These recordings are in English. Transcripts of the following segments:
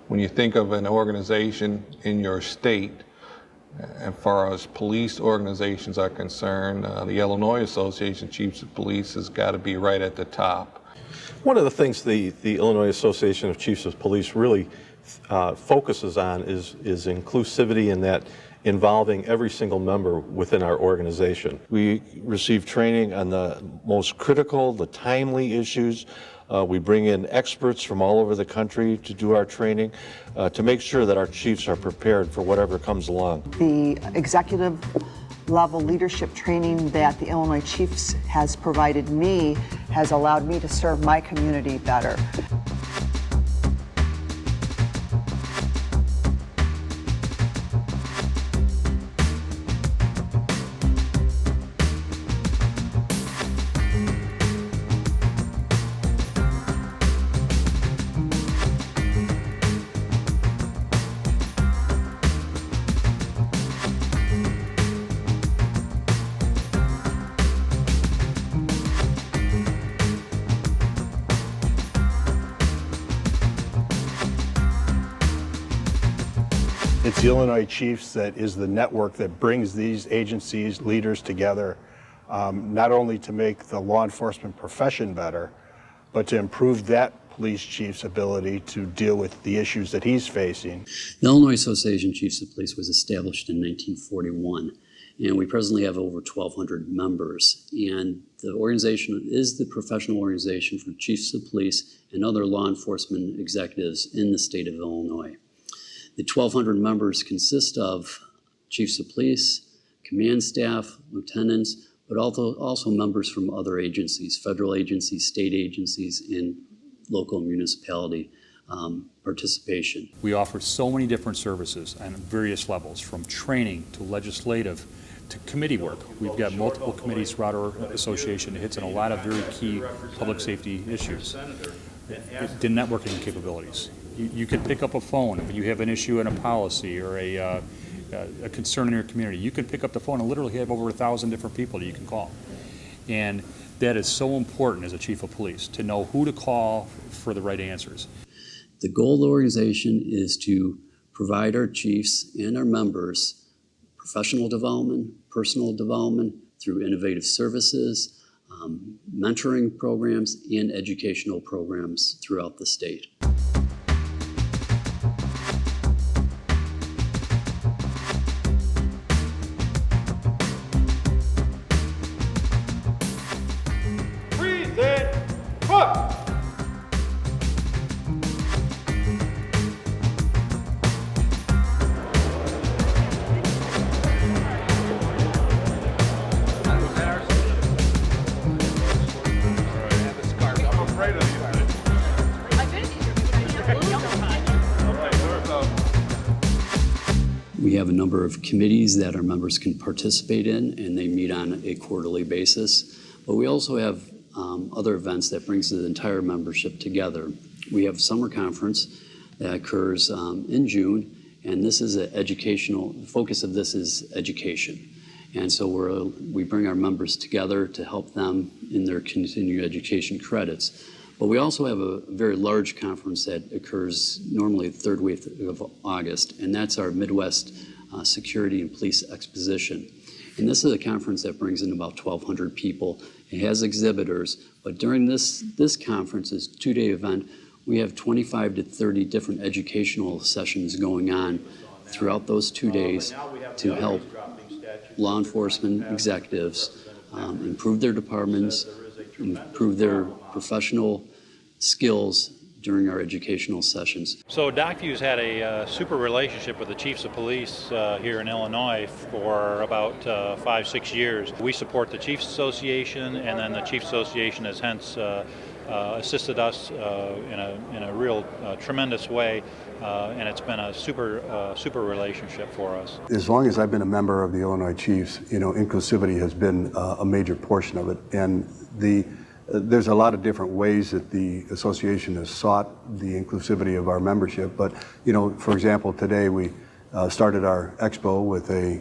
When you think of an organization in your state, as far as police organizations are concerned, the Illinois Association of Chiefs of Police has got to be right at the top. One of the things the Illinois Association of Chiefs of Police really focuses on is inclusivity, and that involving every single member within our organization. We receive training on the most critical, the timely issues. We bring in experts from all over the country to do our training to make sure that our chiefs are prepared for whatever comes along. The executive level leadership training that the Illinois Chiefs has provided me has allowed me to serve my community better. It's the Illinois Chiefs that is the network that brings these agencies, leaders together, not only to make the law enforcement profession better, but to improve that police chief's ability to deal with the issues that he's facing. The Illinois Association of Chiefs of Police was established in 1941, and we presently have over 1,200 members. And the organization is the professional organization for chiefs of police and other law enforcement executives in the state of Illinois. The 1,200 members consist of chiefs of police, command staff, lieutenants, but also members from other agencies, federal agencies, state agencies, and local municipality participation. We offer so many different services on various levels, from training to legislative to committee work. We've got multiple committees throughout our association that hits on a lot of very key public safety issues. The networking capabilities. You can pick up a phone if you have an issue in a policy or a concern in your community. You can pick up the phone and literally have over 1,000 different people that you can call. And that is so important as a chief of police, to know who to call for the right answers. The goal of the organization is to provide our chiefs and our members professional development, personal development through innovative services, mentoring programs, and educational programs throughout the state. We have a number of committees that our members can participate in, and they meet on a quarterly basis. But we also have other events that brings the entire membership together. We have a summer conference that occurs in June, and this is an educational, the focus of this is education. And so we bring our members together to help them in their continuing education credits. But we also have a very large conference that occurs normally the third week of August, and that's our Midwest Security and Police Exposition. And this is a conference that brings in about 1,200 people. It has exhibitors, but during this conference, this two-day event, we have 25 to 30 different educational sessions going on throughout those 2 days to help law enforcement executives improve their departments, improve their professional skills during our educational sessions. So DocFu's had a super relationship with the Chiefs of Police here in Illinois for about 5-6 years. We support the Chiefs Association, and then the Chiefs Association has hence assisted us in a real tremendous way, and it's been a super relationship for us. As long as I've been a member of the Illinois Chiefs, inclusivity has been a major portion of it, and there's a lot of different ways that the association has sought the inclusivity of our membership. But, for example, today we started our expo with a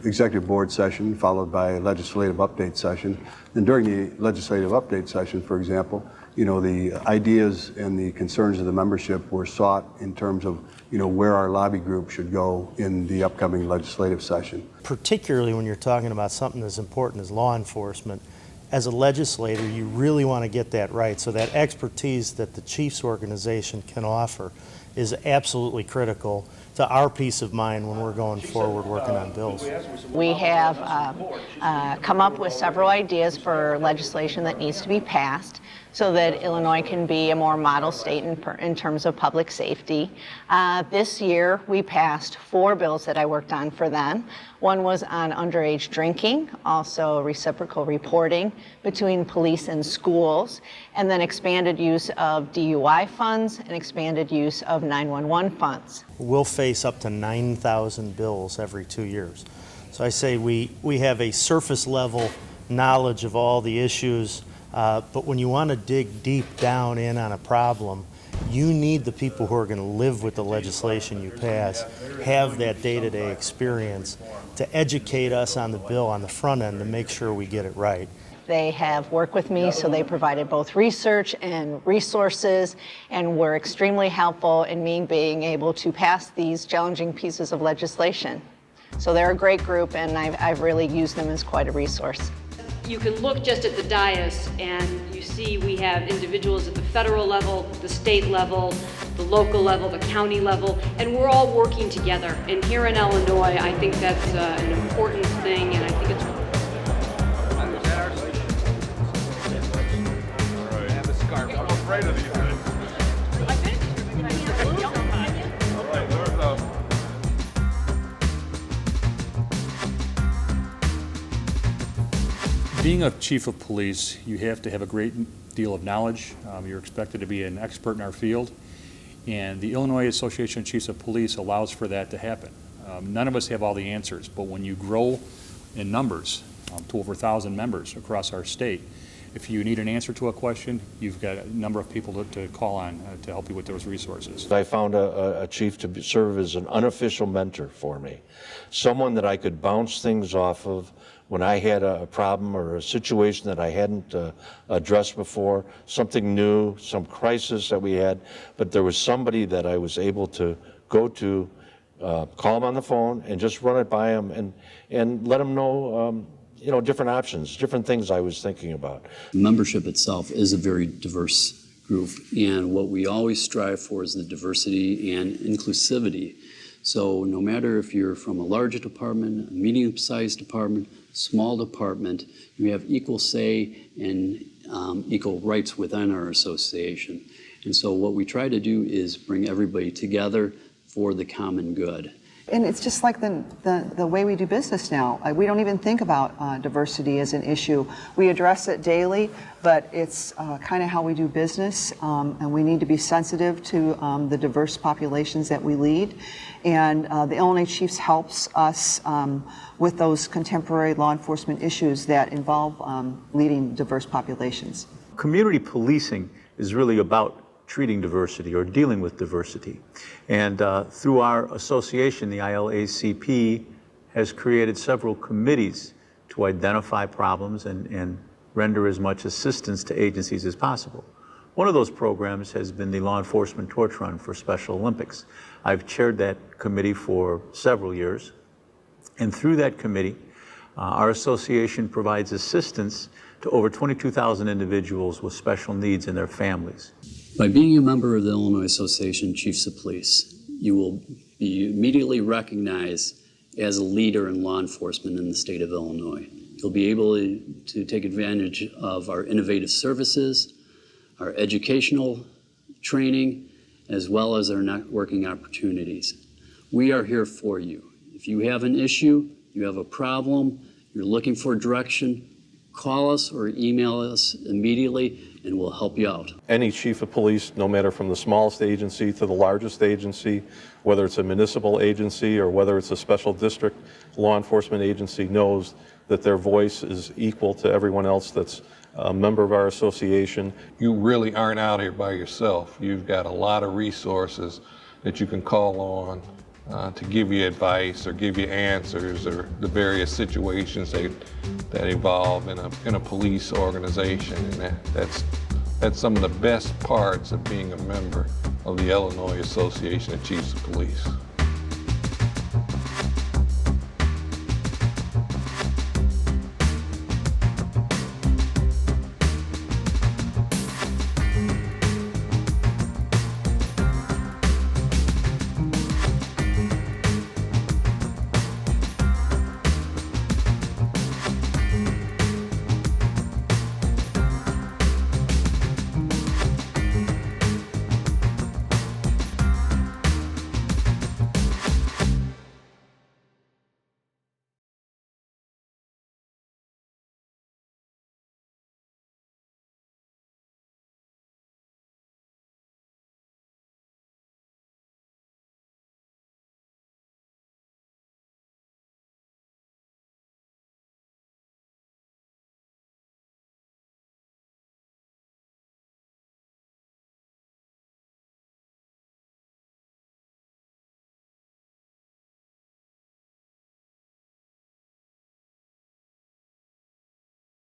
executive board session followed by a legislative update session. And during the legislative update session, for example, the ideas and the concerns of the membership were sought in terms of, where our lobby group should go in the upcoming legislative session. Particularly when you're talking about something as important as law enforcement, as a legislator, you really want to get that right. So that expertise that the Chiefs organization can offer is absolutely critical to our peace of mind when we're going forward working on bills. We have come up with several ideas for legislation that needs to be passed so that Illinois can be a more model state in terms of public safety. This year we passed 4 bills that I worked on for them. One was on underage drinking, also reciprocal reporting between police and schools, and then expanded use of DUI funds and expanded use of 911 funds. We'll face up to 9,000 bills every 2 years. So I say we have a surface level knowledge of all the issues, but when you want to dig deep down in on a problem, you need the people who are going to live with the legislation you pass, have that day-to-day experience to educate us on the bill on the front end to make sure we get it right. They have worked with me, so they provided both research and resources and were extremely helpful in me being able to pass these challenging pieces of legislation. So they're a great group, and I've really used them as quite a resource. You can look just at the dais and you see we have individuals at the federal level, the state level, the local level, the county level, and we're all working together. And here in Illinois, I think that's an important thing, and I think it's Being a chief of police, you have to have a great deal of knowledge. You're expected to be an expert in our field, and the Illinois Association of Chiefs of Police allows for that to happen. None of us have all the answers, but when you grow in numbers to over 1,000 members across our state, if you need an answer to a question, you've got a number of people to call on to help you with those resources. I found a chief to serve as an unofficial mentor for me, someone that I could bounce things off of when I had a problem or a situation that I hadn't addressed before, something new, some crisis that we had, but there was somebody that I was able to go to, call him on the phone and just run it by him and let him know different options, different things I was thinking about. Membership itself is a very diverse group, and what we always strive for is the diversity and inclusivity. So no matter if you're from a large department, a medium-sized department, small department, you have equal say and equal rights within our association. And so what we try to do is bring everybody together for the common good. And it's just like the way we do business now. We don't even think about diversity as an issue. We address it daily, but it's kind of how we do business, and we need to be sensitive to the diverse populations that we lead. And the Illinois Chiefs helps us with those contemporary law enforcement issues that involve leading diverse populations. Community policing is really about treating diversity or dealing with diversity. And through our association, the ILACP has created several committees to identify problems and render as much assistance to agencies as possible. One of those programs has been the Law Enforcement Torch Run for Special Olympics. I've chaired that committee for several years, and through that committee, our association provides assistance to over 22,000 individuals with special needs and their families. By being a member of the Illinois Association of Chiefs of Police, you will be immediately recognized as a leader in law enforcement in the state of Illinois. You'll be able to take advantage of our innovative services, our educational training, as well as our networking opportunities. We are here for you. If you have an issue, you have a problem, you're looking for direction, call us or email us immediately and we'll help you out. Any chief of police, no matter from the smallest agency to the largest agency, whether it's a municipal agency or whether it's a special district law enforcement agency, knows that their voice is equal to everyone else that's a member of our association. You really aren't out here by yourself. You've got a lot of resources that you can call on to give you advice or give you answers or the various situations that evolve in a police organization. And that's That's some of the best parts of being a member of the Illinois Association of Chiefs of Police.